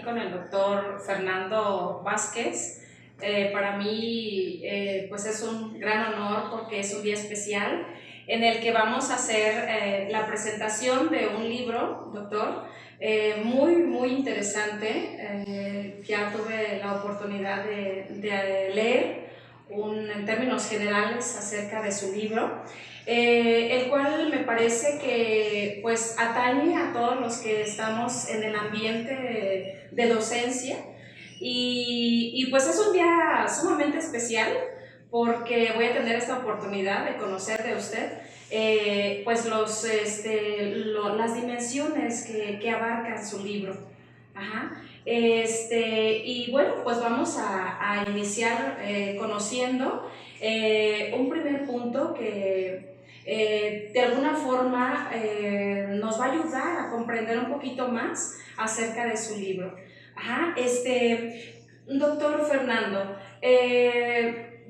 con el doctor Fernando Vázquez. Para mí pues es un gran honor porque es un día especial en el que vamos a hacer la presentación de un libro, doctor, muy interesante. Ya tuve la oportunidad de leer en términos generales acerca de su libro, el cual me parece que pues atañe a todos los que estamos en el ambiente de docencia y pues es un día sumamente especial porque voy a tener esta oportunidad de conocer de usted pues las dimensiones que abarca su libro. Ajá. Y bueno, pues vamos a iniciar conociendo un primer punto que de alguna forma nos va a ayudar a comprender un poquito más acerca de su libro. Ajá. Doctor Fernando,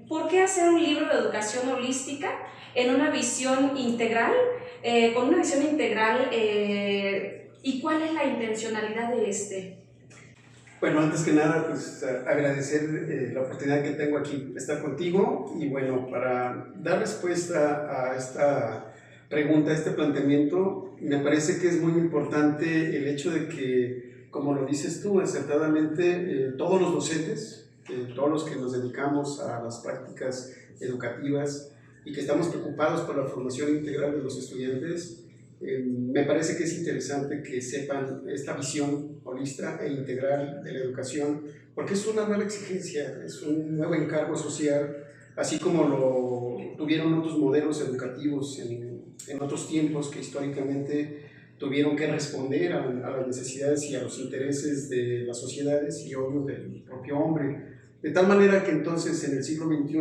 ¿por qué hacer un libro de educación holística en una visión integral, con una visión integral, y cuál es la intencionalidad de este? Bueno, antes que nada, pues agradecer la oportunidad que tengo aquí de estar contigo y bueno, para dar respuesta a esta pregunta, a este planteamiento, me parece que es muy importante el hecho de que, como lo dices tú acertadamente, todos los docentes, todos los que nos dedicamos a las prácticas educativas y que estamos preocupados por la formación integral de los estudiantes, me parece que es interesante que sepan esta visión holística e integral de la educación, porque es una nueva exigencia, es un nuevo encargo social, así como lo tuvieron otros modelos educativos en otros tiempos que históricamente tuvieron que responder a las necesidades y a los intereses de las sociedades y obvio del propio hombre. De tal manera que entonces en el siglo XXI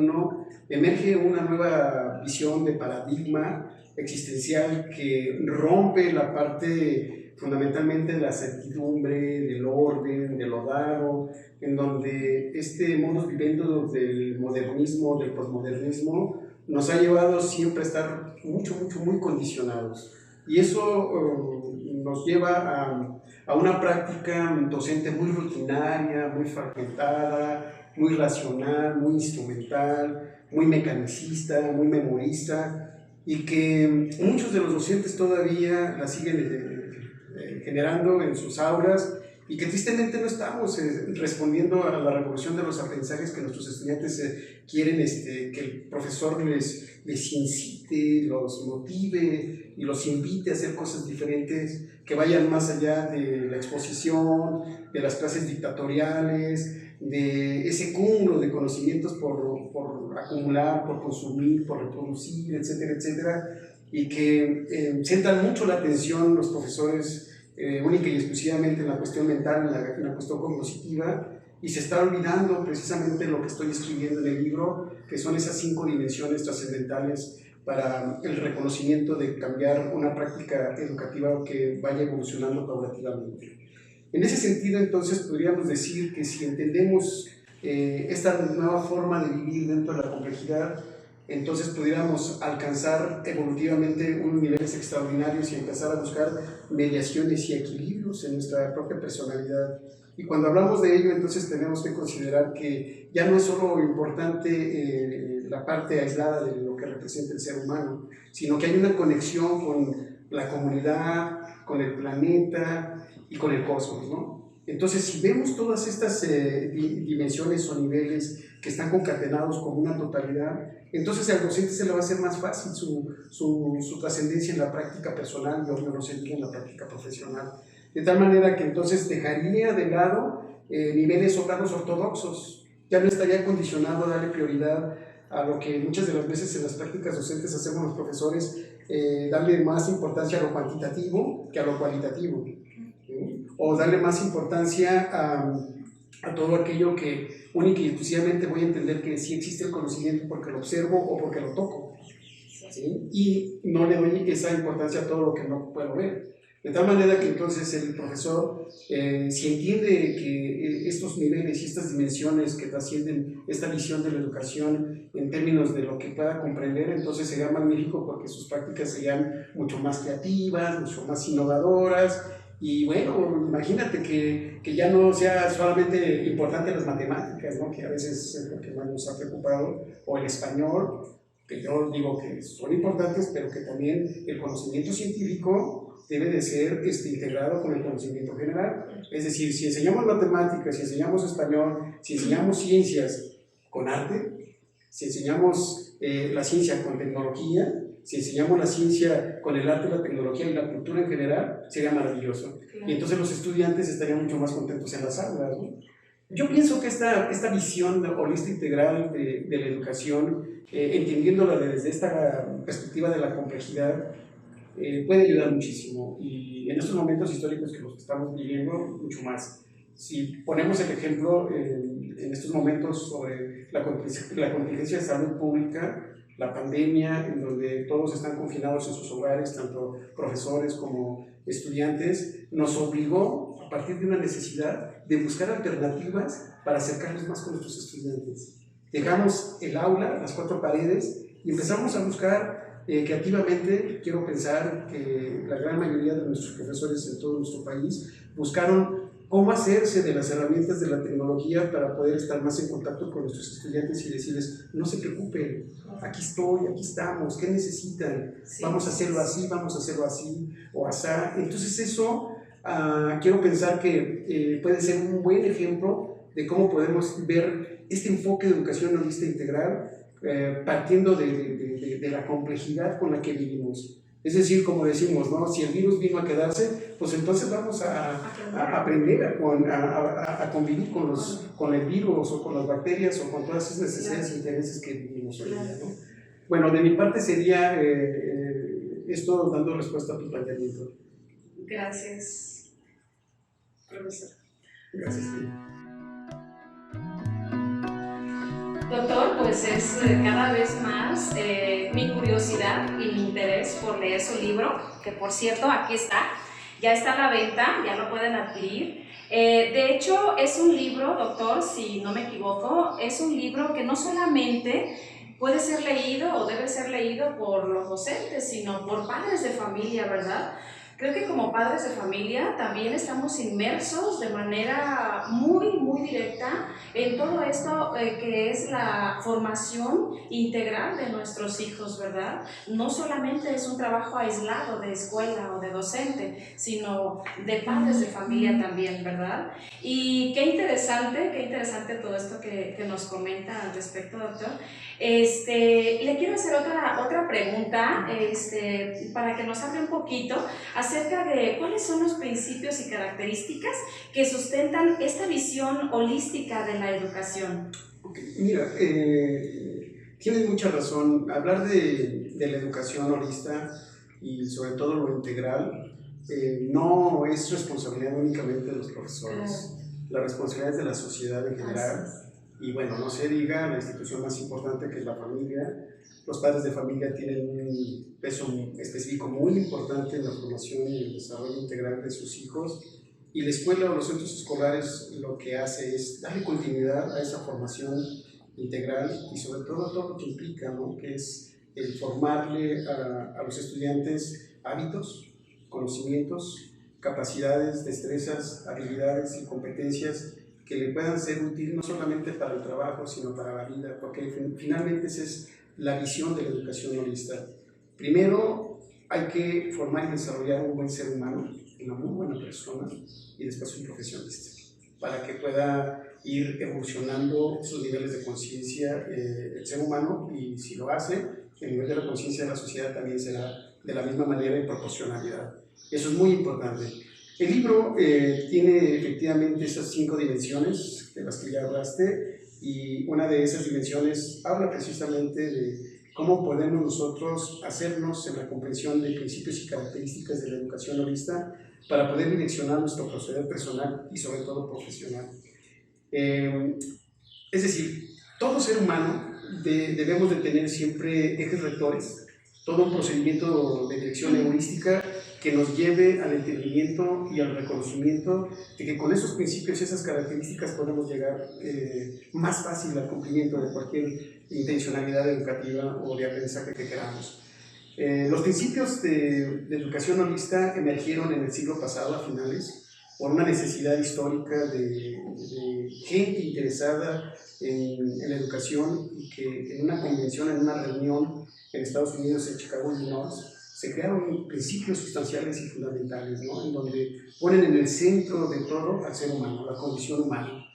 emerge una nueva visión de paradigma existencial que rompe la parte fundamentalmente de la certidumbre, del orden, de lo dado, en donde este modus vivendi del modernismo, del posmodernismo, nos ha llevado siempre a estar muy condicionados. Y eso nos lleva a una práctica docente muy rutinaria, muy fragmentada, muy racional, muy instrumental, muy mecanicista, muy memorista, y que muchos de los docentes todavía la siguen generando en sus aulas y que tristemente no estamos respondiendo a la revolución de los aprendizajes que nuestros estudiantes quieren que el profesor les incite, los motive y los invite a hacer cosas diferentes que vayan más allá de la exposición, de las clases dictatoriales, de ese cúmulo de conocimientos por acumular, por consumir, por reproducir, etcétera, etcétera, y que centran mucho la atención los profesores única y exclusivamente en la cuestión mental, en la cuestión cognitiva, y se está olvidando precisamente lo que estoy escribiendo en el libro, que son esas 5 dimensiones trascendentales para el reconocimiento de cambiar una práctica educativa que vaya evolucionando paulatinamente. En ese sentido, entonces, podríamos decir que si entendemos esta nueva forma de vivir dentro de la complejidad, entonces pudiéramos alcanzar evolutivamente unos niveles extraordinarios y empezar a buscar mediaciones y equilibrios en nuestra propia personalidad. Y cuando hablamos de ello, entonces tenemos que considerar que ya no es solo importante la parte aislada de lo que representa el ser humano, sino que hay una conexión con la comunidad, con el planeta y con el cosmos, ¿no? Entonces, si vemos todas estas dimensiones o niveles que están concatenados como una totalidad, entonces al docente se le va a hacer más fácil su trascendencia en la práctica personal y obvio no seguir en la práctica profesional. De tal manera que entonces dejaría de lado niveles o grados ortodoxos, ya no estaría condicionado a darle prioridad a lo que muchas de las veces en las prácticas docentes hacemos los profesores, darle más importancia a lo cuantitativo que a lo cualitativo, ¿sí? O darle más importancia a todo aquello que única y exclusivamente voy a entender que sí existe el conocimiento porque lo observo o porque lo toco, ¿sí? Y no le doy esa importancia a todo lo que no puedo ver. De tal manera que entonces el profesor, si entiende que estos niveles y estas dimensiones que trascienden esta visión de la educación en términos de lo que pueda comprender, entonces sería magnífico porque sus prácticas serían mucho más creativas, mucho más innovadoras Y bueno, imagínate que ya no sea solamente importante las matemáticas, ¿no? Que a veces es lo que más nos ha preocupado, o el español, que yo digo que son importantes, pero que también el conocimiento científico debe de ser integrado con el conocimiento general. Es decir, si enseñamos matemáticas, si enseñamos español, si enseñamos ciencias con arte, si enseñamos la ciencia con tecnología, si enseñamos la ciencia con el arte, la tecnología y la cultura en general, sería maravilloso. Claro. Y entonces los estudiantes estarían mucho más contentos en las aulas, ¿no? Yo pienso que esta visión holística integral de la educación, entendiéndola desde esta perspectiva de la complejidad, puede ayudar muchísimo. Y en estos momentos históricos que los estamos viviendo, mucho más. Si ponemos el ejemplo en estos momentos sobre la contingencia de salud pública, la pandemia, en donde todos están confinados en sus hogares, tanto profesores como estudiantes, nos obligó, a partir de una necesidad, de buscar alternativas para acercarnos más con nuestros estudiantes. Dejamos el aula, las cuatro paredes, y empezamos a buscar creativamente. Quiero pensar que la gran mayoría de nuestros profesores en todo nuestro país buscaron cómo hacerse de las herramientas de la tecnología para poder estar más en contacto con nuestros estudiantes y decirles, no se preocupen, aquí estoy, aquí estamos, ¿qué necesitan? Sí, vamos a hacerlo así, vamos a hacerlo así o asá. Entonces eso, quiero pensar que puede ser un buen ejemplo de cómo podemos ver este enfoque de educación holística integral partiendo de la complejidad con la que vivimos. Es decir, como decimos, ¿no? Si el virus vino a quedarse, pues entonces vamos a aprender a convivir con el virus o con las bacterias o con todas esas necesidades e intereses que vivimos hoy día, ¿no? Bueno, de mi parte sería esto, dando respuesta a tu planteamiento. Gracias, profesor. Gracias. Doctor, pues es cada vez más mi curiosidad y mi interés por leer su libro, que por cierto aquí está, ya está a la venta, ya lo pueden adquirir. De hecho es un libro, doctor, si no me equivoco, es un libro que no solamente puede ser leído o debe ser leído por los docentes, sino por padres de familia, ¿verdad? Creo que como padres de familia también estamos inmersos de manera muy directa en todo esto que es la formación integral de nuestros hijos, ¿verdad? No solamente es un trabajo aislado de escuela o de docente, sino de padres de familia también, ¿verdad? Y qué interesante todo esto que nos comenta al respecto, doctor. Le quiero hacer otra pregunta para que nos hable un poquito acerca de cuáles son los principios y características que sustentan esta visión holística de la educación. Okay. Mira, tienes mucha razón. Hablar de la educación holística y sobre todo lo integral no es responsabilidad únicamente de los profesores. La responsabilidad es de la sociedad en general. Y bueno, no se diga la institución más importante que es la familia. Los padres de familia tienen un peso específico muy importante en la formación y el desarrollo integral de sus hijos, y la escuela o los centros escolares lo que hace es darle continuidad a esa formación integral y sobre todo lo que implica, ¿no? Que es el formarle a los estudiantes hábitos, conocimientos, capacidades, destrezas, habilidades y competencias que le puedan ser útiles no solamente para el trabajo, sino para la vida, porque finalmente esa es la visión de la educación holística. Primero, hay que formar y desarrollar un buen ser humano, una muy buena persona, y después un profesionista, para que pueda ir evolucionando sus niveles de conciencia el ser humano, y si lo hace, el nivel de la conciencia de la sociedad también será de la misma manera en proporcionalidad. Eso es muy importante. El libro tiene efectivamente esas 5 dimensiones de las que ya hablaste, y una de esas dimensiones habla precisamente de cómo podemos nosotros hacernos en la comprensión de principios y características de la educación holística para poder direccionar nuestro proceder personal y sobre todo profesional. Es decir, todo ser humano debemos de tener siempre ejes rectores, todo un procedimiento de dirección heurística que nos lleve al entendimiento y al reconocimiento de que con esos principios y esas características podemos llegar más fácil al cumplimiento de cualquier intencionalidad educativa o de aprendizaje que queramos. Los principios de educación holista emergieron en el siglo pasado, a finales, por una necesidad histórica de gente interesada en la educación, y que en una convención, en una reunión en Estados Unidos, en Chicago, Illinois, se crearon principios sustanciales y fundamentales, ¿no? En donde ponen en el centro de todo al ser humano, la condición humana,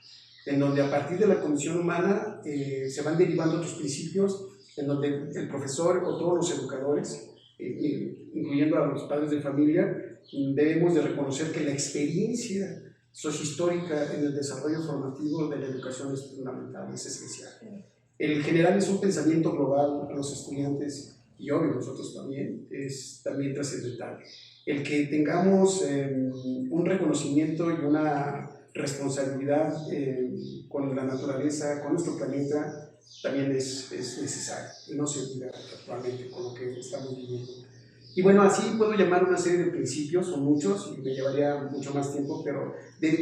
en donde a partir de la condición humana se van derivando otros principios, en donde el profesor o todos los educadores, incluyendo a los padres de familia, debemos de reconocer que la experiencia sociohistórica en el desarrollo formativo de la educación es fundamental, es esencial. El general es un pensamiento global a los estudiantes, y obvio nosotros también, es también trascendental. El que tengamos un reconocimiento y una responsabilidad con la naturaleza, con nuestro planeta, también es necesario, y no se olvida actualmente con lo que estamos viviendo. Y bueno, así puedo llamar una serie de principios, son muchos, y me llevaría mucho más tiempo, pero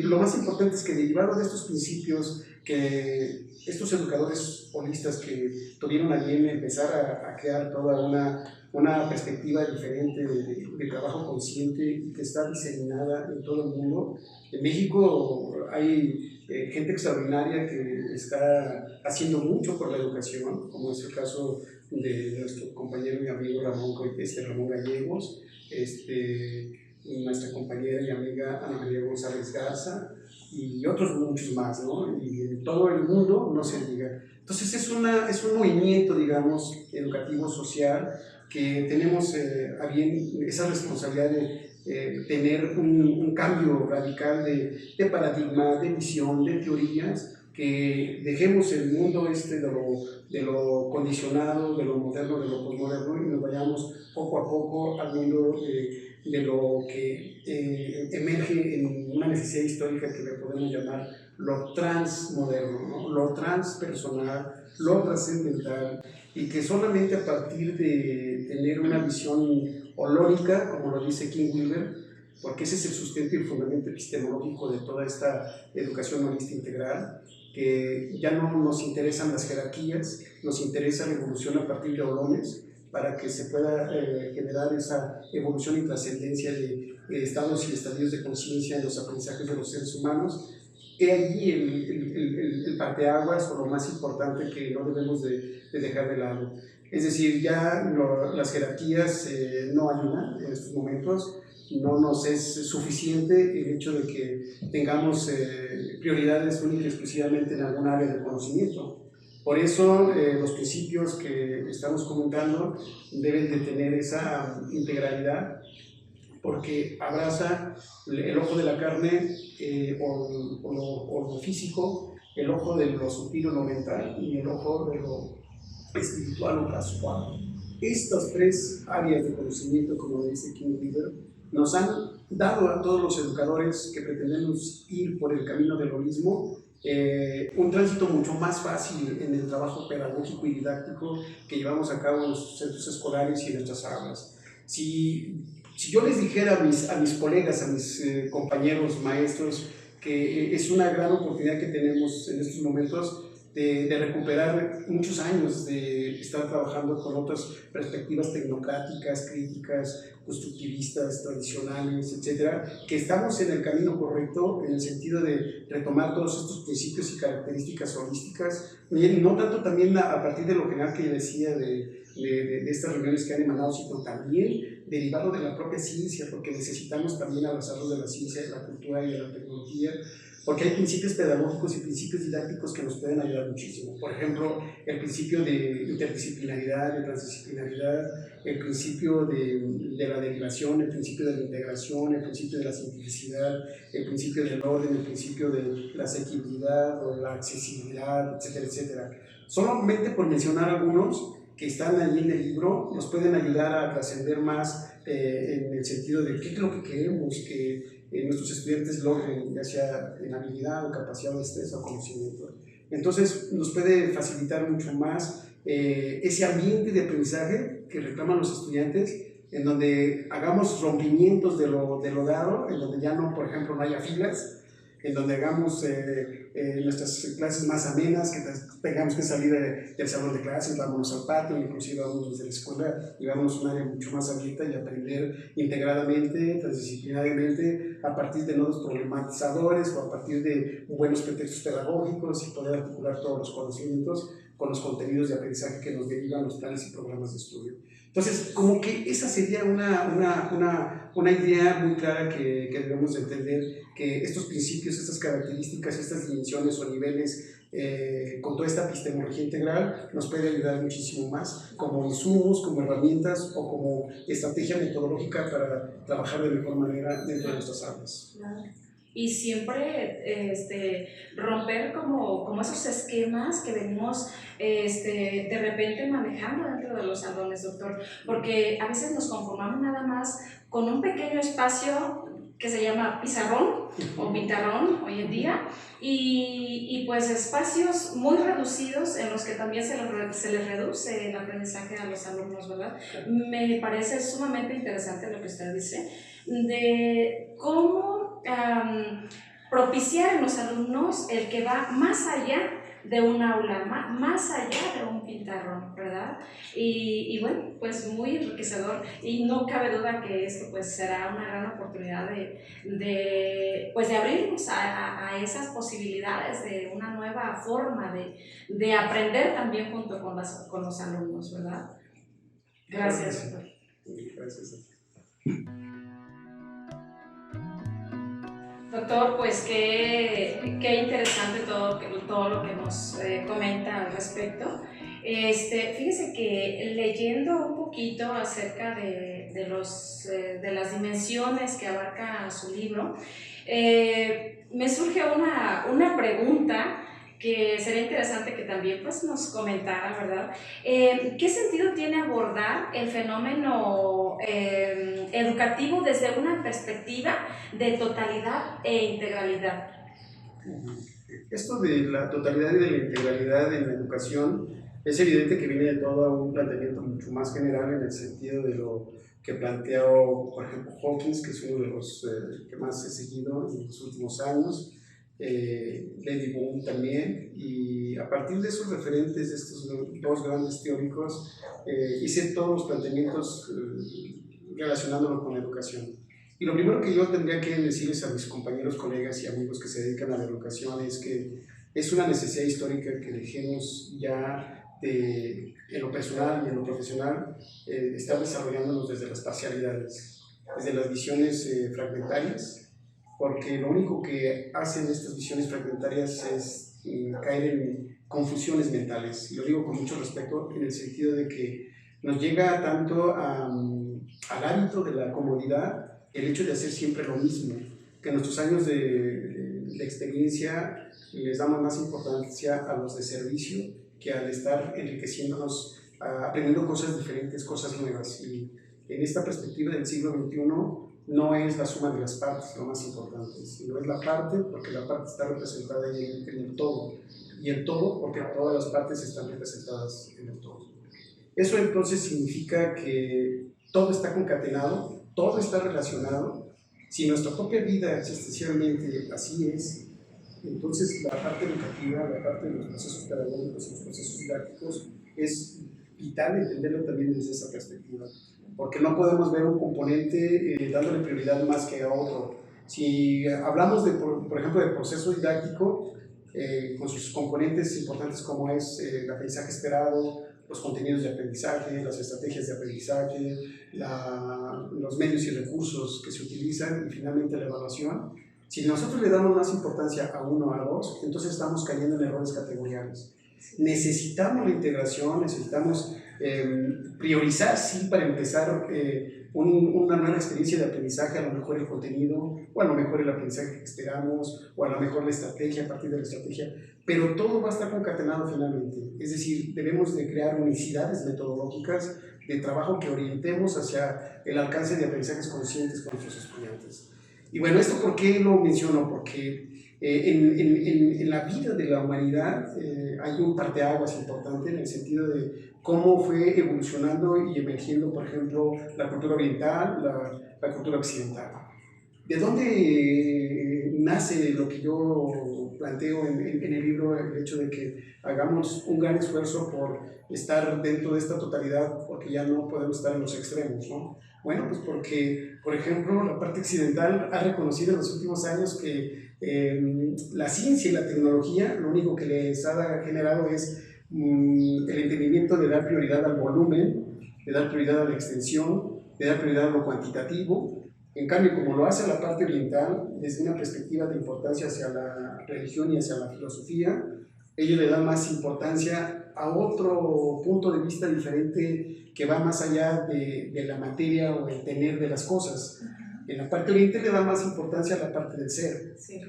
lo más importante es que derivado de estos principios, que estos educadores holistas que tuvieron a bien empezar a crear toda una perspectiva diferente de trabajo consciente, y que está diseminada en todo el mundo. En México hay gente extraordinaria que está haciendo mucho por la educación, como es el caso de nuestro compañero y amigo Ramón Gallegos, nuestra compañera y amiga Ana María González Garza, y otros muchos más, ¿no? Y en todo el mundo no se diga. Entonces es un movimiento, digamos, educativo, social, que tenemos a bien esa responsabilidad de tener un cambio radical de paradigma, de visión, de teorías, que dejemos el mundo de lo condicionado, de lo moderno, de lo posmoderno, y nos vayamos poco a poco al mundo de lo que emerge en una necesidad histórica que le podemos llamar lo transmoderno, ¿no? Lo transpersonal, lo trascendental, y que solamente a partir de tener una visión holórica, como lo dice King Wilber, porque ese es el sustento y el fundamento epistemológico de toda esta educación holista integral, que ya no nos interesan las jerarquías, nos interesa la evolución a partir de holones, para que se pueda generar esa evolución y trascendencia de estados y estadios de conciencia en los aprendizajes de los seres humanos. He allí el parteaguas, o lo más importante que no debemos de dejar de lado. Es decir, ya las jerarquías no ayudan en estos momentos. No nos es suficiente el hecho de que tengamos prioridades únicas y exclusivamente en algún área de conocimiento. Por eso los principios que estamos comentando deben de tener esa integralidad, porque abraza el ojo de la carne o lo físico, el ojo de lo sutil o lo mental, y el ojo de lo espiritual o casual. Estas tres áreas de conocimiento, como dice King Wilber, nos han dado a todos los educadores que pretendemos ir por el camino del holismo un tránsito mucho más fácil en el trabajo pedagógico y didáctico que llevamos a cabo en los centros escolares y en nuestras aulas. Si yo les dijera a mis colegas, a mis compañeros maestros, que es una gran oportunidad que tenemos en estos momentos de recuperar muchos años de estar trabajando con otras perspectivas tecnocráticas, críticas, constructivistas, tradicionales, etcétera, que estamos en el camino correcto en el sentido de retomar todos estos principios y características holísticas, y no tanto también a partir de lo general que decía de estas reuniones que han emanado, sino también derivado de la propia ciencia, porque necesitamos también abrazarlos de la ciencia, de la cultura y de la tecnología, porque hay principios pedagógicos y principios didácticos que nos pueden ayudar muchísimo. Por ejemplo, el principio de interdisciplinaridad, de transdisciplinaridad, el principio de la derivación, el principio de la integración, el principio de la cientificidad, el principio del orden, el principio de la asequibilidad o la accesibilidad, etcétera, etcétera. Solamente por mencionar algunos que están allí en el libro, nos pueden ayudar a trascender más en el sentido de qué es lo que queremos que nuestros estudiantes logren, ya sea en habilidad o capacidad de destreza o conocimiento. Entonces nos puede facilitar mucho más ese ambiente de aprendizaje que reclaman los estudiantes, en donde hagamos rompimientos de lo dado, en donde ya no, por ejemplo, no haya filas, en donde hagamos nuestras clases más amenas, que tengamos que salir del salón de clases, vámonos al patio, inclusive vámonos desde la escuela y vámonos a un área mucho más abierta y aprender integradamente, transdisciplinariamente, a partir de nodos problematizadores o a partir de buenos pretextos pedagógicos y poder articular todos los conocimientos con los contenidos de aprendizaje que nos derivan los planes y programas de estudio. Entonces, como que esa sería una idea muy clara que debemos de entender, que estos principios, estas características, estas dimensiones o niveles, con toda esta epistemología integral, nos puede ayudar muchísimo más como insumos, como herramientas o como estrategia metodológica para trabajar de mejor manera dentro de nuestras aulas. Y siempre romper como esos esquemas que venimos de repente manejando dentro de los salones, doctor, porque a veces nos conformamos nada más con un pequeño espacio que se llama pizarrón o pintarrón hoy en día, y pues espacios muy reducidos en los que también se les reduce el aprendizaje a los alumnos, ¿verdad? Me parece sumamente interesante lo que usted dice, de cómo propiciar en los alumnos el que va más allá de un aula, más allá de un pintarrón, ¿verdad? Y bueno, pues muy enriquecedor, y no cabe duda que esto pues será una gran oportunidad de abrirnos a esas posibilidades de una nueva forma de aprender también junto con los alumnos, ¿verdad? Gracias, doctor. Gracias. Doctor, pues qué interesante todo lo que nos comenta al respecto. Fíjese que leyendo un poquito acerca de las dimensiones que abarca su libro, me surge una pregunta que sería interesante que también pues, nos comentara, ¿verdad? ¿Qué sentido tiene abordar el fenómeno educativo desde una perspectiva de totalidad e integralidad? Esto de la totalidad y de la integralidad en la educación es evidente que viene de todo un planteamiento mucho más general en el sentido de lo que planteó, por ejemplo, Hawkins, que es uno de los que más he seguido en los últimos años, Lady Boone también, y a partir de esos referentes, de estos dos grandes teóricos, hice todos los planteamientos relacionándolo con la educación. Y lo primero que yo tendría que decirles a mis compañeros, colegas y amigos que se dedican a la educación es que es una necesidad histórica que dejemos ya en lo personal y en lo profesional estar desarrollándonos desde las parcialidades, desde las visiones fragmentarias, porque lo único que hacen estas visiones fragmentarias es caer en confusiones mentales. Y lo digo con mucho respeto en el sentido de que nos llega tanto al hábito de la comodidad el hecho de hacer siempre lo mismo, que en nuestros años de experiencia les damos más importancia a los de servicio que al estar enriqueciéndonos, aprendiendo cosas diferentes, cosas nuevas. Y en esta perspectiva del siglo XXI no es la suma de las partes lo más importante, sino es la parte, porque la parte está representada en el todo, y el todo porque todas las partes están representadas en el todo. Eso entonces significa que todo está concatenado, todo está relacionado. Si nuestra propia vida existencialmente así es, entonces la parte educativa, la parte de los procesos pedagógicos y los procesos didácticos es vital entenderlo también desde esa perspectiva, porque no podemos ver un componente dándole prioridad más que a otro. Si hablamos, por ejemplo, del proceso didáctico, con sus componentes importantes como es el aprendizaje esperado, los contenidos de aprendizaje, las estrategias de aprendizaje, los medios y recursos que se utilizan y finalmente la evaluación. Si nosotros le damos más importancia a uno o a dos, entonces estamos cayendo en errores categoriales. Necesitamos la integración, necesitamos priorizar, sí, para empezar una nueva experiencia de aprendizaje, a lo mejor el contenido, o a lo mejor el aprendizaje que esperamos, o a lo mejor la estrategia, a partir de la estrategia, pero todo va a estar concatenado finalmente. Es decir, debemos de crear unicidades metodológicas de trabajo que orientemos hacia el alcance de aprendizajes conscientes con nuestros estudiantes. Y bueno, ¿esto por qué lo menciono? Porque en la vida de la humanidad hay un parteaguas importante en el sentido de cómo fue evolucionando y emergiendo, por ejemplo, la cultura oriental, la cultura occidental. ¿De dónde nace lo que yo planteo en el libro el hecho de que hagamos un gran esfuerzo por estar dentro de esta totalidad, porque ya no podemos estar en los extremos, ¿no? Bueno, pues porque, por ejemplo, la parte occidental ha reconocido en los últimos años que la ciencia y la tecnología lo único que les ha generado es el entendimiento de dar prioridad al volumen, de dar prioridad a la extensión, de dar prioridad a lo cuantitativo. En cambio, como lo hace la parte oriental, desde una perspectiva de importancia hacia la religión y hacia la filosofía, ellos le dan más importancia a otro punto de vista diferente que va más allá de la materia o el tener de las cosas. En la parte oriental le da más importancia a la parte del ser. Sí.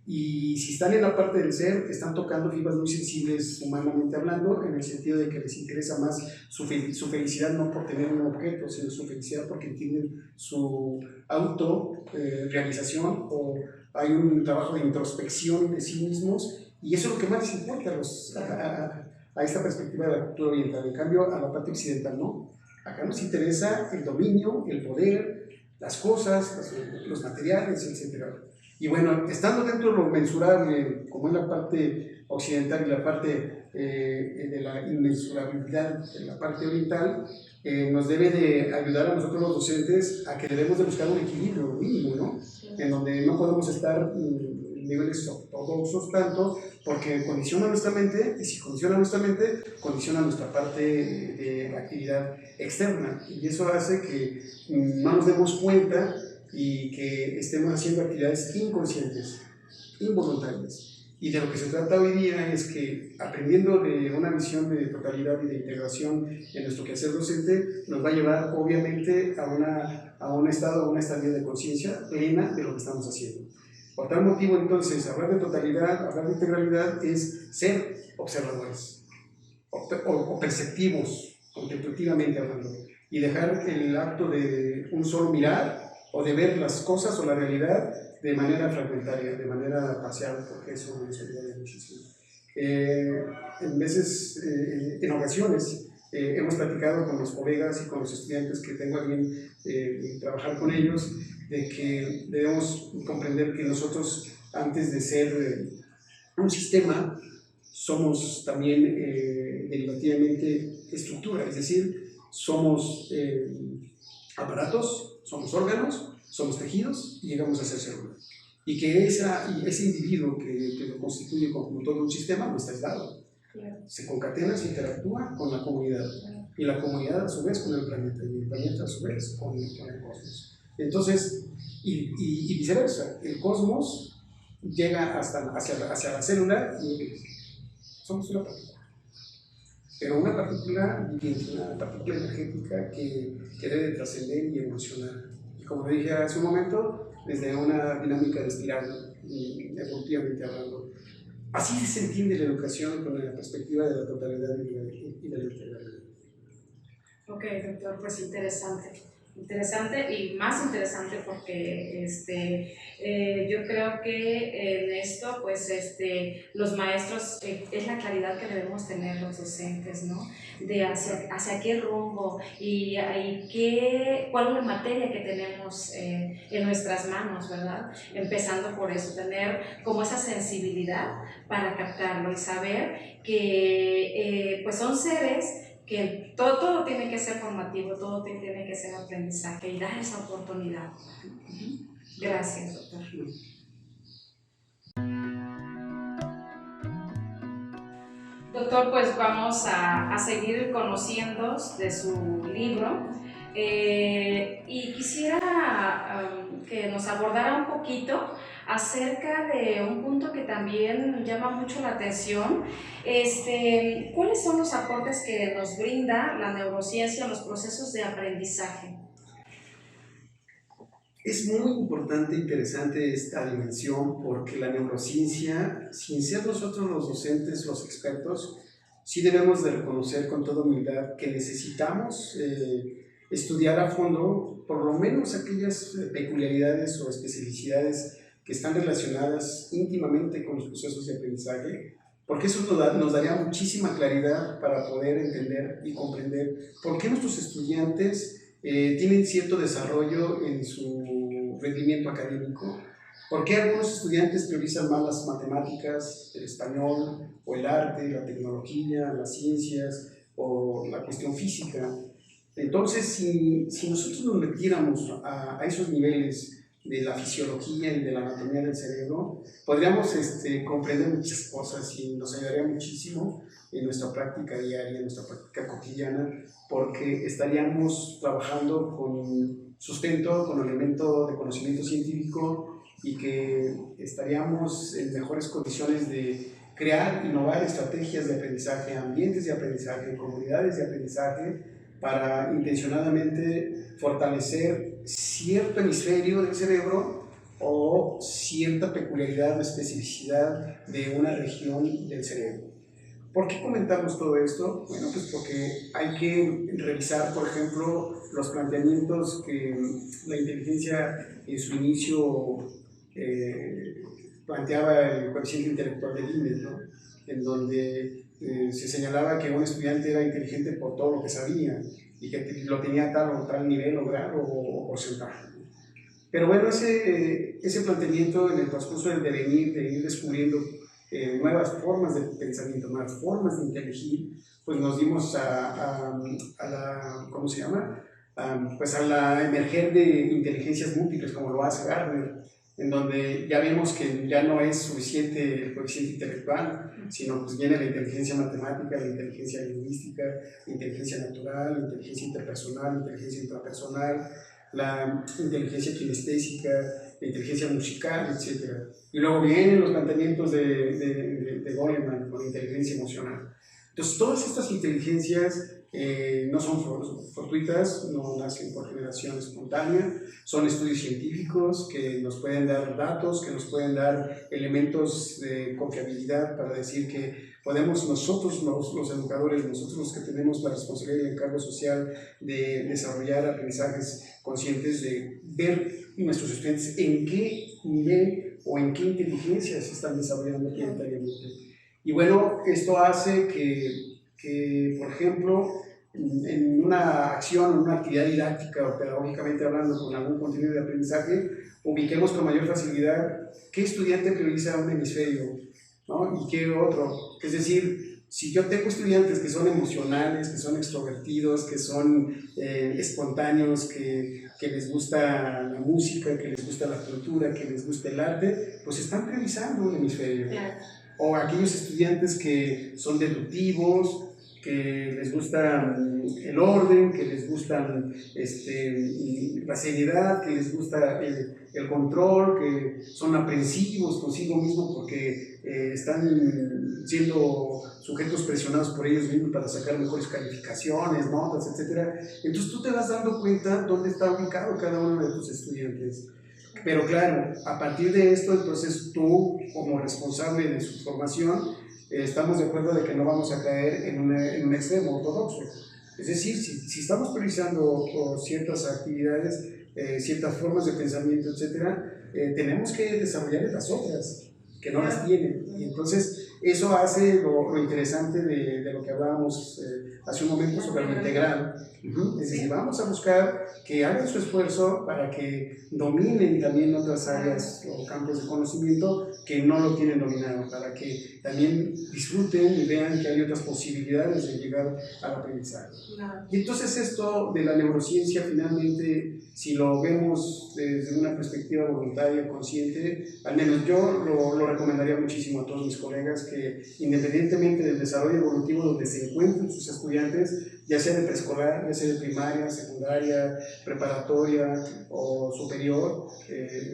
Y si están en la parte del ser, están tocando fibras muy sensibles humanamente hablando, en el sentido de que les interesa más su felicidad no por tener un objeto, sino su felicidad porque entienden su auto-realización o hay un trabajo de introspección de sí mismos, y eso es lo que más les importa a esta perspectiva de la cultura oriental. En cambio, a la parte occidental no. Acá nos interesa el dominio, el poder, las cosas, los materiales, etc. Y bueno, estando dentro de lo mensurable, como en la parte occidental y la parte de la inmensurabilidad en la parte oriental, nos debe de ayudar a nosotros los docentes a que debemos de buscar un equilibrio mínimo, ¿no? En donde no podemos estar en niveles ortodoxos tanto, porque condiciona nuestra mente, y si condiciona nuestra mente, condiciona nuestra parte de la actividad externa, y eso hace que no nos demos cuenta y que estemos haciendo actividades inconscientes, involuntarias. Y de lo que se trata hoy día es que, aprendiendo de una visión de totalidad y de integración en nuestro quehacer docente, nos va a llevar obviamente a un estado, a una estadía de conciencia plena de lo que estamos haciendo. Por tal motivo, entonces, hablar de totalidad, hablar de integralidad es ser observadores o perceptivos, contemplativamente hablando, y dejar el acto de un solo mirar o de ver las cosas o la realidad de manera fragmentaria, de manera parcial, porque eso nos ayuda de muchísimo. En ocasiones, hemos platicado con los colegas y con los estudiantes que tengo a bien trabajar con ellos, de que debemos comprender que nosotros, antes de ser un sistema, somos también derivativamente estructura, es decir, somos aparatos, somos órganos, somos tejidos y llegamos a ser células. Y que ese individuo que lo constituye como todo un sistema no está aislado. Claro. Se concatena, se interactúa con la comunidad. Claro. Y la comunidad a su vez con el planeta, y el planeta a su vez con el cosmos. Entonces, y viceversa, el cosmos llega hacia la célula y somos una partícula. Pero una partícula viviente, una partícula energética que debe trascender y evolucionar. Y como dije hace un momento, desde una dinámica de espiral, evolutivamente hablando. Así se entiende la educación con la perspectiva de la totalidad y de la integralidad. Ok, doctor, pues interesante y más interesante porque yo creo que en esto pues los maestros es la claridad que debemos tener los docentes, ¿no? De hacia qué rumbo y cuál es la materia que tenemos en nuestras manos, ¿verdad? Empezando por eso, tener como esa sensibilidad para captarlo y saber que pues son seres que todo tiene que ser formativo, todo tiene que ser aprendizaje y dar esa oportunidad. Gracias, doctor. Doctor, pues vamos a seguir conociendo de su libro y quisiera que nos abordara un poquito acerca de un punto que también llama mucho la atención. ¿Cuáles son los aportes que nos brinda la neurociencia en los procesos de aprendizaje? Es muy importante e interesante esta dimensión porque la neurociencia, sin ser nosotros los docentes, los expertos, sí debemos de reconocer con toda humildad que necesitamos estudiar a fondo por lo menos aquellas peculiaridades o especificidades que están relacionadas íntimamente con los procesos de aprendizaje, porque eso nos daría muchísima claridad para poder entender y comprender por qué nuestros estudiantes tienen cierto desarrollo en su rendimiento académico ¿Por qué algunos estudiantes priorizan más las matemáticas, el español, o el arte, la tecnología, las ciencias, o la cuestión física? Entonces, si nosotros nos metiéramos a esos niveles de la fisiología y de la anatomía del cerebro, podríamos comprender muchas cosas y nos ayudaría muchísimo en nuestra práctica diaria, en nuestra práctica cotidiana, porque estaríamos trabajando con sustento, con elemento de conocimiento científico y que estaríamos en mejores condiciones de crear, innovar estrategias de aprendizaje, ambientes de aprendizaje, comunidades de aprendizaje, para intencionadamente fortalecer cierto hemisferio del cerebro o cierta peculiaridad o especificidad de una región del cerebro. ¿Por qué comentamos todo esto? Bueno, pues porque hay que revisar, por ejemplo, los planteamientos que la inteligencia en su inicio planteaba el coeficiente intelectual de Gini, ¿no? En donde se señalaba que un estudiante era inteligente por todo lo que sabía y que lo tenía a tal nivel o grado o porcentaje. Pero bueno, ese planteamiento en el transcurso del devenir, de ir descubriendo nuevas formas de pensamiento, nuevas formas de inteligir, pues nos dimos a la, ¿cómo se llama? Pues a la emerger de inteligencias múltiples, como lo hace Gardner, en donde ya vemos que ya no es suficiente el coeficiente intelectual, sino pues viene la inteligencia matemática, la inteligencia lingüística, la inteligencia natural, la inteligencia interpersonal, la inteligencia intrapersonal, la inteligencia kinestésica, la inteligencia musical, etc. Y luego vienen los planteamientos de Goleman con la inteligencia emocional. Entonces, todas estas inteligencias no son fortuitas, no nacen por generación espontánea, son estudios científicos que nos pueden dar datos, que nos pueden dar elementos de confiabilidad para decir que podemos nosotros, los educadores, nosotros los que tenemos la responsabilidad y el encargo social de desarrollar aprendizajes conscientes, de ver nuestros estudiantes en qué nivel o en qué inteligencia se están desarrollando prioritariamente. Y bueno, esto hace que, por ejemplo, en una acción, en una actividad didáctica o pedagógicamente hablando con algún contenido de aprendizaje, ubiquemos con mayor facilidad qué estudiante prioriza un hemisferio, ¿no? Y qué otro. Es decir, si yo tengo estudiantes que son emocionales, que son extrovertidos, que son espontáneos, que les gusta la música, que les gusta la cultura, que les gusta el arte, pues están priorizando un hemisferio. Claro. O aquellos estudiantes que son deductivos, que les gusta el orden, que les gusta la seriedad, que les gusta el control, que son aprensivos consigo mismos porque están siendo sujetos presionados por ellos mismos para sacar mejores calificaciones, notas, etc. Entonces tú te vas dando cuenta dónde está ubicado cada uno de tus estudiantes. Pero claro, a partir de esto, entonces tú, como responsable de su formación, estamos de acuerdo de que no vamos a caer en un extremo ortodoxo. Es decir, si estamos priorizando ciertas actividades, ciertas formas de pensamiento, etc., tenemos que desarrollar las otras, que no las tienen. Y entonces, eso hace lo interesante de lo que hablábamos hace un momento sobre lo integral. Es decir, vamos a buscar que hagan su esfuerzo para que dominen también otras áreas o campos de conocimiento que no lo tienen dominado, para que también disfruten y vean que hay otras posibilidades de llegar al aprendizaje. Y entonces esto de la neurociencia, finalmente, si lo vemos desde una perspectiva voluntaria, consciente, al menos yo lo recomendaría muchísimo a todos mis colegas que independientemente del desarrollo evolutivo donde se encuentren sus estudiantes, ya sea de preescolar, ya sea de primaria, secundaria, preparatoria o superior,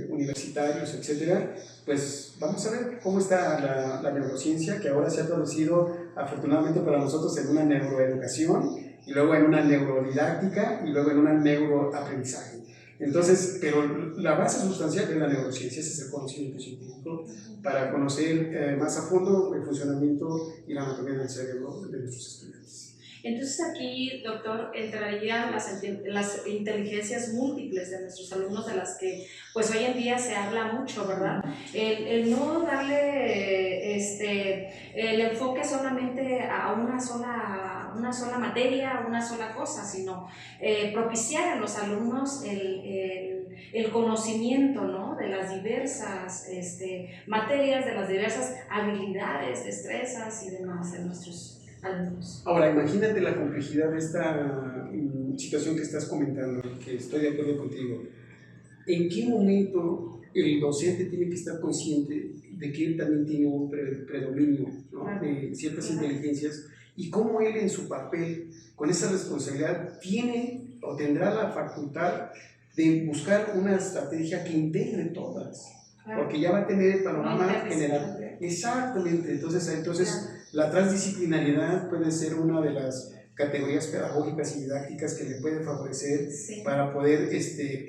universitarios, etcétera, pues vamos a ver cómo está la neurociencia, que ahora se ha traducido afortunadamente para nosotros en una neuroeducación, y luego en una neurodidáctica, y luego en una neuroaprendizaje. Entonces, pero la base sustancial es la neurociencia, ese es el conocimiento científico para conocer más a fondo el funcionamiento y la anatomía del cerebro de nuestros estudiantes. Entonces aquí, doctor, entrarían las inteligencias múltiples de nuestros alumnos, de las que pues hoy en día se habla mucho, ¿verdad? El no darle el enfoque solamente a una sola materia, a una sola cosa, sino propiciar a los alumnos el conocimiento, ¿no?, de las diversas materias, de las diversas habilidades, destrezas y demás de nuestros alumnos. Ahora, imagínate la complejidad de esta situación que estás comentando, que estoy de acuerdo contigo. ¿En qué momento el docente tiene que estar consciente de que él también tiene un predominio, ¿no?, de ciertas inteligencias, y cómo él en su papel, con esa responsabilidad, tiene o tendrá la facultad de buscar una estrategia que integre todas, porque ya va a tener el panorama general? Exactamente. Entonces la transdisciplinariedad puede ser una de las categorías pedagógicas y didácticas que le pueden favorecer, sí, para poder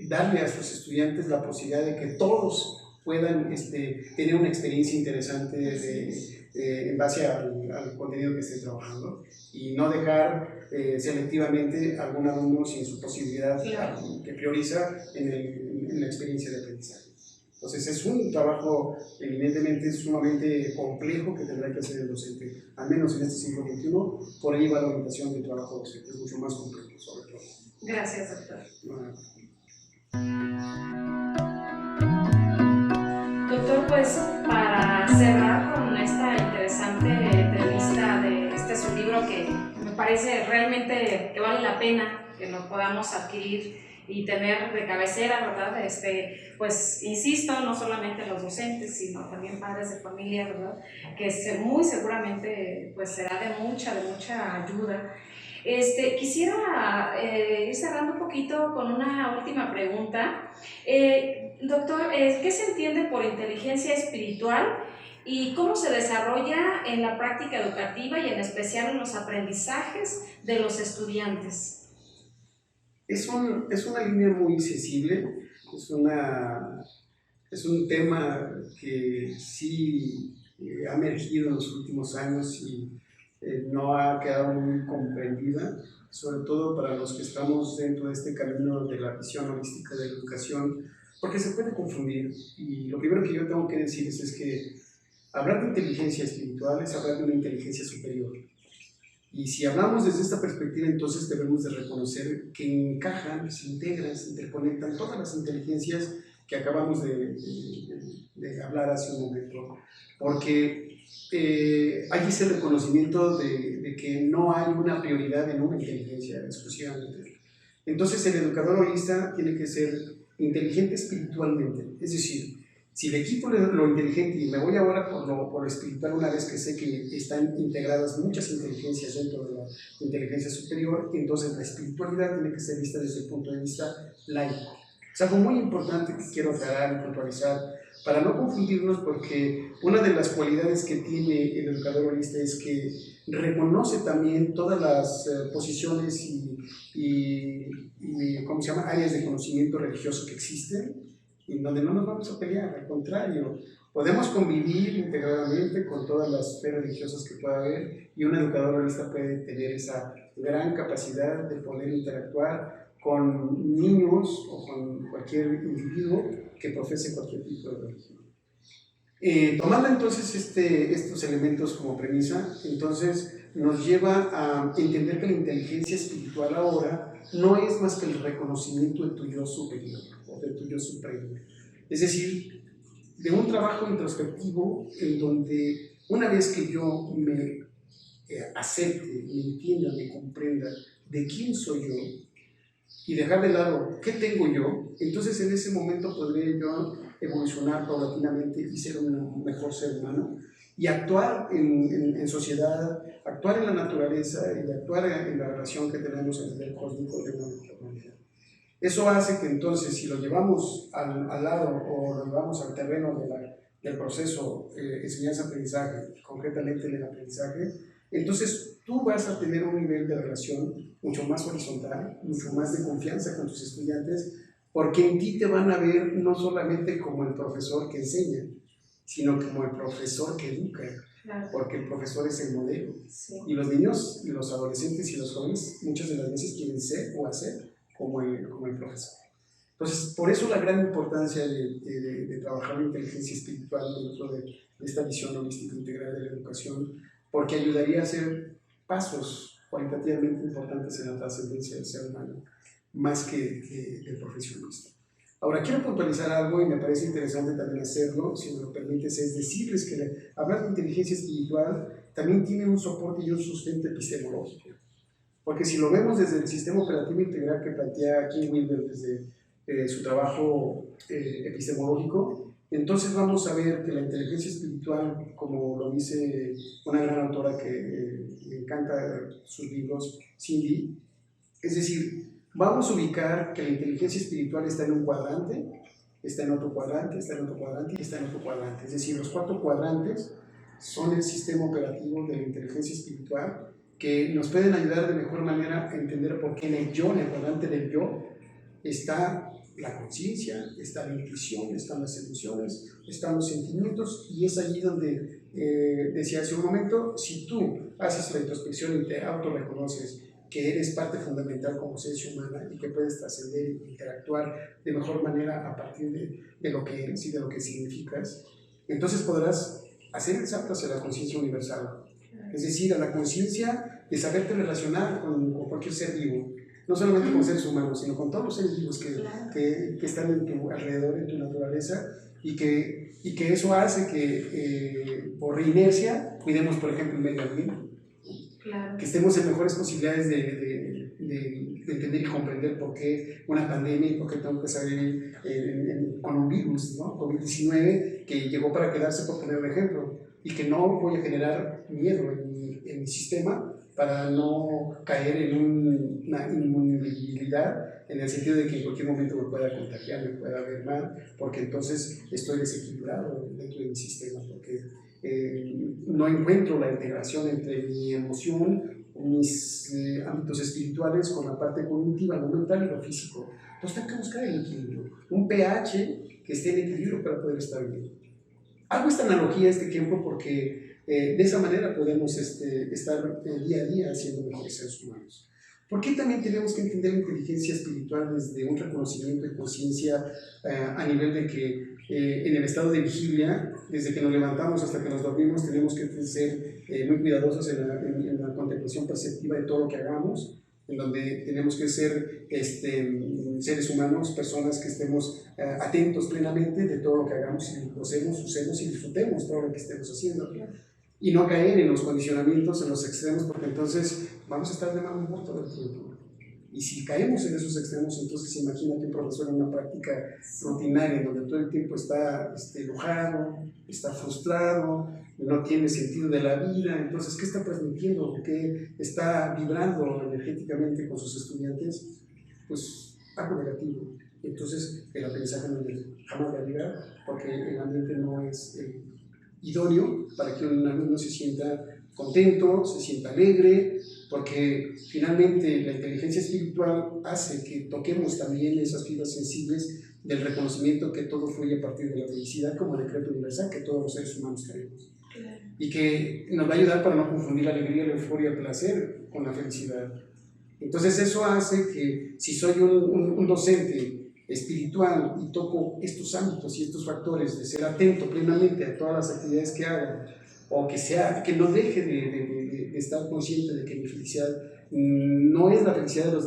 darle a sus estudiantes la posibilidad de que todos puedan tener una experiencia interesante en base al contenido que estén trabajando, y no dejar selectivamente a algún alumno sin su posibilidad, claro, que prioriza en la experiencia de aprendizaje. Entonces es un trabajo evidentemente sumamente complejo que tendrá que hacer el docente, al menos en este siglo XXI. Por ahí va la orientación del trabajo docente, es mucho más complejo, sobre todo. Gracias, doctor. Doctor, pues para cerrar con esta interesante entrevista de su libro, que me parece realmente que vale la pena que lo podamos adquirir y tener de cabecera, ¿verdad? Pues insisto, no solamente los docentes, sino también padres de familia, ¿verdad?, que muy seguramente pues será de mucha ayuda. Quisiera ir cerrando un poquito con una última pregunta. Doctor, ¿qué se entiende por inteligencia espiritual y cómo se desarrolla en la práctica educativa y en especial en los aprendizajes de los estudiantes? Es una línea muy sensible, es un tema que sí ha emergido en los últimos años y no ha quedado muy comprendida, sobre todo para los que estamos dentro de este camino de la visión holística de la educación, porque se puede confundir. Y lo primero que yo tengo que decirles es que hablar de inteligencia espiritual es hablar de una inteligencia superior. Y si hablamos desde esta perspectiva, entonces debemos de reconocer que encajan, se integran, se interconectan todas las inteligencias que acabamos de hablar hace un momento, porque hay ese reconocimiento de que no hay una prioridad en una inteligencia exclusivamente. Entonces el educador holista tiene que ser inteligente espiritualmente, es decir, si le quito lo inteligente y me voy ahora por lo espiritual, una vez que sé que están integradas muchas inteligencias dentro de la inteligencia superior, entonces la espiritualidad tiene que ser vista desde el punto de vista laico. Es algo muy importante que quiero aclarar y puntualizar para no confundirnos, porque una de las cualidades que tiene el educador holista es que reconoce también todas las posiciones y ¿cómo se llama?, áreas de conocimiento religioso que existen, en donde no nos vamos a pelear, al contrario, podemos convivir integradamente con todas las fe religiosas que pueda haber, y un educador holista puede tener esa gran capacidad de poder interactuar con niños o con cualquier individuo que profese cualquier tipo de religión. Tomando entonces estos elementos como premisa, entonces nos lleva a entender que la inteligencia espiritual ahora no es más que el reconocimiento de tu yo superior o de tu yo supremo. Es decir, de un trabajo introspectivo en donde una vez que yo me acepte, me entienda, me comprenda de quién soy yo y dejar de lado qué tengo yo, entonces en ese momento podré yo evolucionar paulatinamente y ser un mejor ser humano y actuar en sociedad, actuar en la naturaleza y actuar en la relación que tenemos entre el cósmico de una mejor manera. Eso hace que entonces, si lo llevamos al lado o lo llevamos al terreno del proceso enseñanza-aprendizaje, concretamente en el aprendizaje, entonces tú vas a tener un nivel de relación mucho más horizontal, mucho más de confianza con tus estudiantes, porque en ti te van a ver no solamente como el profesor que enseña, sino como el profesor que educa, claro, porque el profesor es el modelo. Sí. Y los niños, y los adolescentes y los jóvenes muchas de las veces quieren ser o hacer como el profesor. Entonces, por eso la gran importancia de trabajar la inteligencia espiritual dentro de esta visión holística integral de la educación, porque ayudaría a hacer pasos cualitativamente importantes en la trascendencia del ser humano, más que del profesionista. Ahora, quiero puntualizar algo y me parece interesante también hacerlo, si me lo permites, es decirles que hablar de inteligencia espiritual también tiene un soporte y un sustento epistemológico. Porque si lo vemos desde el sistema operativo integral que plantea Kim Wilber desde su trabajo epistemológico, entonces vamos a ver que la inteligencia espiritual, como lo dice una gran autora que me encanta sus libros, Cindy, es decir, vamos a ubicar que la inteligencia espiritual está en un cuadrante, está en otro cuadrante, está en otro cuadrante y está en otro cuadrante. Es decir, los 4 cuadrantes son el sistema operativo de la inteligencia espiritual que nos pueden ayudar de mejor manera a entender por qué en el yo, en el cuadrante del yo, está la conciencia, está la intuición, están las emociones, están los sentimientos, y es allí donde decía hace un momento, si tú haces la introspección y te autorreconoces que eres parte fundamental como esencia humana y que puedes trascender e interactuar de mejor manera a partir de lo que eres y de lo que significas, entonces podrás hacer el salto hacia la conciencia universal. Es decir, a la conciencia de saberte relacionar con cualquier ser vivo, no solamente con seres humanos, sino con todos los seres vivos que están en tu alrededor, en tu naturaleza, y que eso hace que por inercia cuidemos, por ejemplo, el medio ambiente. Claro. Que estemos en mejores posibilidades de entender y comprender por qué una pandemia y por qué tengo que salir con un virus, ¿no? COVID-19, que llegó para quedarse, por poner un ejemplo, y que no voy a generar miedo en mi sistema para no caer en una inmunidad, en el sentido de que en cualquier momento me pueda contagiar, me pueda ver mal, porque entonces estoy desequilibrado dentro de mi sistema, porque no encuentro la integración entre mi emoción, mis ámbitos espirituales con la parte cognitiva, lo mental y lo físico. Entonces tengo que buscar el equilibrio, un pH que esté en equilibrio para poder estar bien. Hago esta analogía este tiempo porque de esa manera podemos estar día a día siendo mejores seres humanos. ¿Por qué también tenemos que entender la inteligencia espiritual desde un reconocimiento de conciencia a nivel de que en el estado de vigilia, desde que nos levantamos hasta que nos dormimos, tenemos que ser muy cuidadosos en la contemplación perceptiva de todo lo que hagamos, en donde tenemos que ser seres humanos, personas que estemos atentos plenamente de todo lo que hagamos y gocemos, usemos y disfrutemos todo lo que estemos haciendo. Y no caer en los condicionamientos, en los extremos, porque entonces vamos a estar de mal humor todo el tiempo. Y si caemos en esos extremos, entonces imagínate un profesor en una práctica rutinaria en donde todo el tiempo está enojado, está frustrado, no tiene sentido de la vida. Entonces, ¿qué está transmitiendo? ¿Qué está vibrando energéticamente con sus estudiantes? Pues algo negativo. Entonces, el aprendizaje jamás va a llegar porque el ambiente no es idóneo para que un alumno se sienta contento, se sienta alegre, porque finalmente la inteligencia espiritual hace que toquemos también esas fibras sensibles del reconocimiento que todo fluye a partir de la felicidad como decreto universal que todos los seres humanos tenemos. Y que nos va a ayudar para no confundir la alegría, la euforia, el placer con la felicidad. Entonces eso hace que si soy un docente espiritual y toco estos ámbitos y estos factores de ser atento plenamente a todas las actividades que hago, o que no deje de estar consciente de que mi felicidad no es la felicidad de los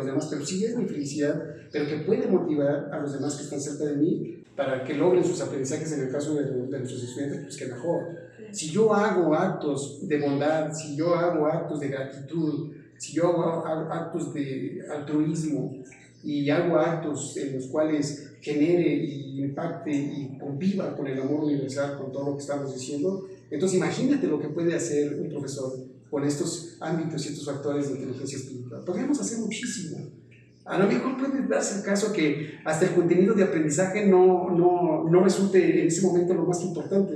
demás, pero sí es mi felicidad, pero que puede motivar a los demás que están cerca de mí para que logren sus aprendizajes en el caso de nuestros estudiantes, pues que mejor. Si yo hago actos de bondad, si yo hago actos de gratitud, si yo hago actos de altruismo y hago actos en los cuales genere y impacte y conviva con el amor universal, con todo lo que estamos diciendo, entonces imagínate lo que puede hacer un profesor con estos ámbitos y estos factores de inteligencia espiritual. Podríamos hacer muchísimo. A lo mejor puede darse el caso que hasta el contenido de aprendizaje no resulte en ese momento lo más importante,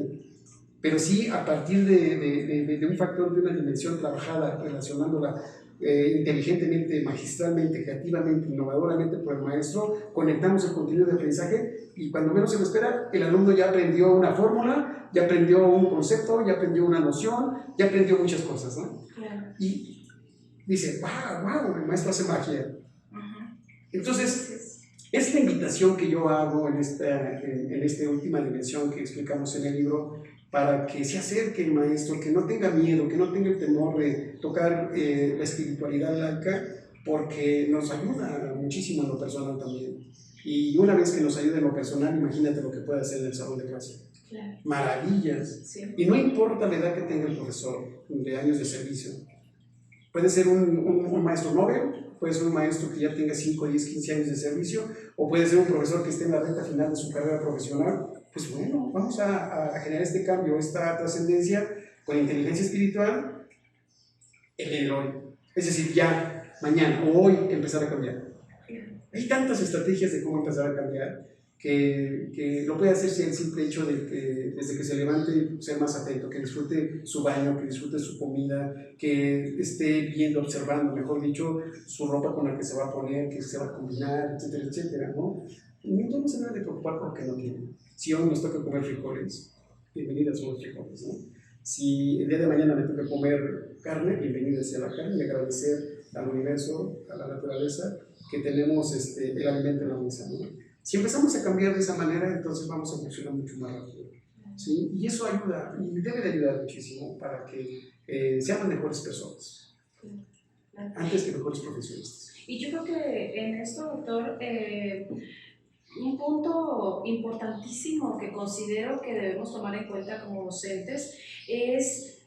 pero sí a partir de un factor, de una dimensión trabajada, relacionándola inteligentemente, magistralmente, creativamente, innovadoramente por el maestro, conectamos el contenido de aprendizaje y cuando menos se lo espera, el alumno ya aprendió una fórmula, ya aprendió un concepto, ya aprendió una noción, ya aprendió muchas cosas, ¿no? Claro. Y dice, wow, el maestro hace magia. Entonces, esta invitación que yo hago en esta última dimensión que explicamos en el libro, para que se acerque el maestro, que no tenga miedo, que no tenga el temor de tocar la espiritualidad laica, porque nos ayuda muchísimo en lo personal también. Y una vez que nos ayude en lo personal, imagínate lo que puede hacer en el salón de clase. Claro. Maravillas. Sí. Y no importa la edad que tenga el profesor de años de servicio. Puede ser un maestro novel, puede ser un maestro que ya tenga 5, 10, 15 años de servicio, o puede ser un profesor que esté en la recta final de su carrera profesional. Pues bueno, vamos a generar este cambio, esta trascendencia con inteligencia espiritual en el hoy. Es decir, ya, mañana o hoy empezar a cambiar. Hay tantas estrategias de cómo empezar a cambiar que lo puede hacer si el simple hecho de que desde que se levante ser más atento, que disfrute su baño, que disfrute su comida, que esté viendo, observando, mejor dicho, su ropa con la que se va a poner, que se va a combinar, etcétera, etcétera, ¿no? No se debe de preocupar por lo que no tiene. Si hoy nos toca comer frijoles, bienvenidas son los frijoles, ¿no? Si el día de mañana me toca comer carne, bienvenida sea la carne, y agradecer al universo, a la naturaleza, que tenemos el alimento en la mesa, ¿no? Si empezamos a cambiar de esa manera, entonces vamos a funcionar mucho más rápido, ¿sí? Y eso ayuda, y debe de ayudar muchísimo para que seamos mejores personas, antes que mejores profesionistas. Y yo creo que en esto, doctor, un punto importantísimo que considero que debemos tomar en cuenta como docentes es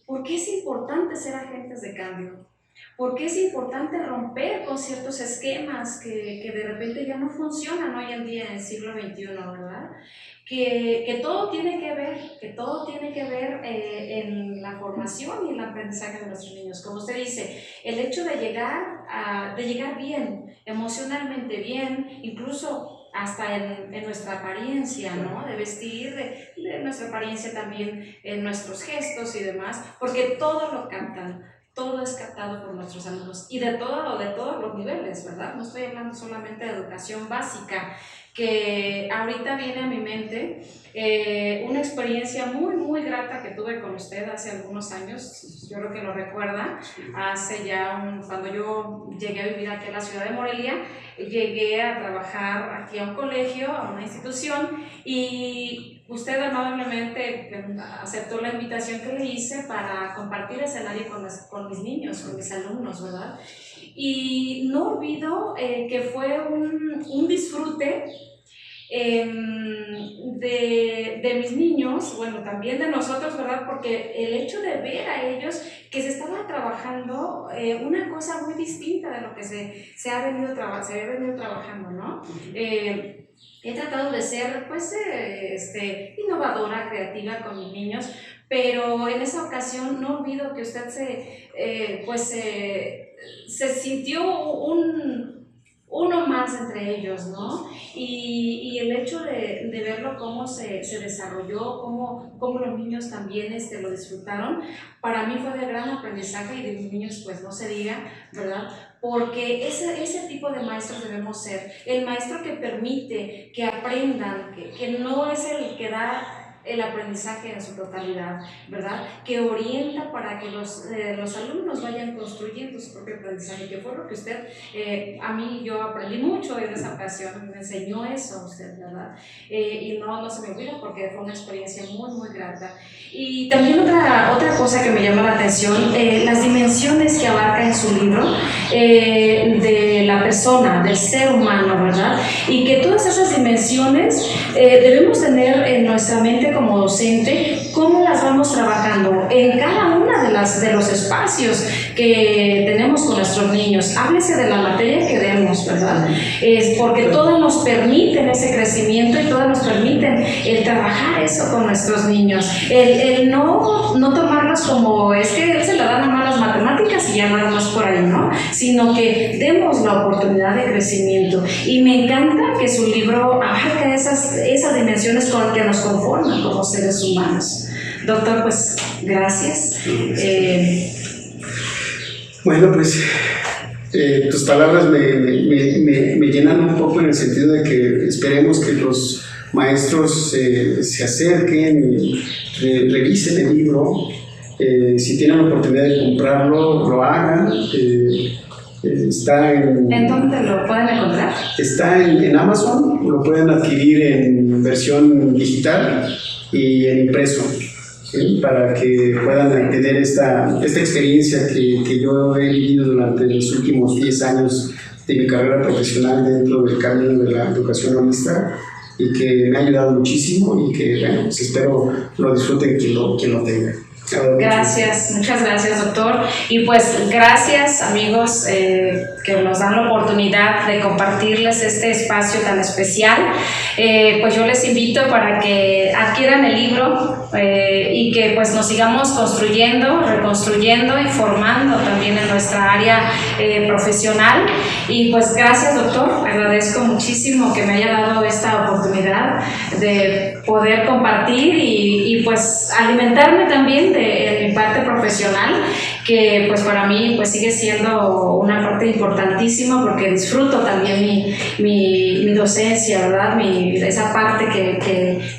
por qué es importante ser agentes de cambio. ¿Por qué es importante romper con ciertos esquemas que de repente ya no funcionan hoy en día en el siglo XXI, ¿verdad? Que todo tiene que ver en la formación y el aprendizaje de nuestros niños. Como usted dice, el hecho de llegar bien, emocionalmente bien, incluso hasta en nuestra apariencia, ¿no? De vestir, de nuestra apariencia también, en nuestros gestos y demás, porque todo lo captan. Todo es captado por nuestros alumnos y de todos los niveles, ¿verdad? No estoy hablando solamente de educación básica, que ahorita viene a mi mente una experiencia muy, muy grata que tuve con usted hace algunos años, yo creo que lo recuerda, cuando yo llegué a vivir aquí a la ciudad de Morelia, llegué a trabajar aquí a un colegio, a una institución, y usted amablemente aceptó la invitación que le hice para compartir escenario con mis niños, con mis alumnos, ¿verdad? Y no olvido que fue un disfrute de mis niños, bueno, también de nosotros, ¿verdad? Porque el hecho de ver a ellos que se estaba trabajando una cosa muy distinta de lo que se había venido trabajando, ¿no? He tratado de ser, pues, innovadora, creativa con mis niños, pero en esa ocasión no olvido que usted se sintió uno más entre ellos, ¿no? Y el hecho de verlo cómo se desarrolló, cómo los niños también lo disfrutaron, para mí fue de gran aprendizaje, y de mis niños pues no se diga, ¿verdad? Porque ese tipo de maestros debemos ser, el maestro que permite que aprendan, que no es el que da el aprendizaje en su totalidad, ¿verdad? Que orienta para que los alumnos vayan construyendo su propio aprendizaje, que fue lo que usted, yo aprendí mucho en esa ocasión, me enseñó eso a usted, ¿verdad? Y no se me olvida porque fue una experiencia muy, muy grata. Y también otra cosa que me llama la atención, las dimensiones que abarca en su libro de la persona, del ser humano, ¿verdad? Y que todas esas dimensiones debemos tener en nuestra mente como docente, cómo las vamos trabajando en cada una de los espacios que tenemos con nuestros niños. Háblese de la materia que demos, ¿verdad? Porque todas nos permiten ese crecimiento y todas nos permiten el trabajar eso con nuestros niños. El no tomarlas como es que él se le dan a malas matemáticas y ya nada más por ahí, ¿no? Sino que demos la oportunidad de crecimiento. Y me encanta que su libro abarca esas dimensiones con las que nos conforman como seres humanos. Doctor, pues gracias. Bueno, pues tus palabras me llenan un poco en el sentido de que esperemos que los maestros se acerquen y revisen el libro. Si tienen la oportunidad de comprarlo, lo hagan. Está ¿En dónde lo pueden encontrar? Está en Amazon, lo pueden adquirir en versión digital y en impreso, ¿sí? Para que puedan tener esta experiencia que yo he vivido durante los últimos 10 años de mi carrera profesional dentro del camino de la educación humanista y que me ha ayudado muchísimo y que, bueno, pues espero lo disfruten quien lo tenga. Gracias, muchas gracias, doctor. Y pues gracias, amigos, que nos dan la oportunidad de compartirles este espacio tan especial. Pues yo les invito para que adquieran el libro y que pues nos sigamos construyendo, reconstruyendo y formando también en nuestra área profesional. Y pues gracias, doctor, agradezco muchísimo que me haya dado esta oportunidad de poder compartir y pues alimentarme también de mi parte profesional, que pues para mí pues sigue siendo una parte importantísima porque disfruto también mi docencia, ¿verdad? Esa parte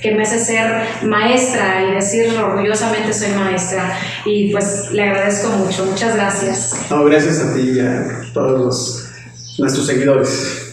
que me hace ser maestra y decir orgullosamente soy maestra, y pues le agradezco mucho, muchas gracias. No, gracias a ti y a todos nuestros seguidores.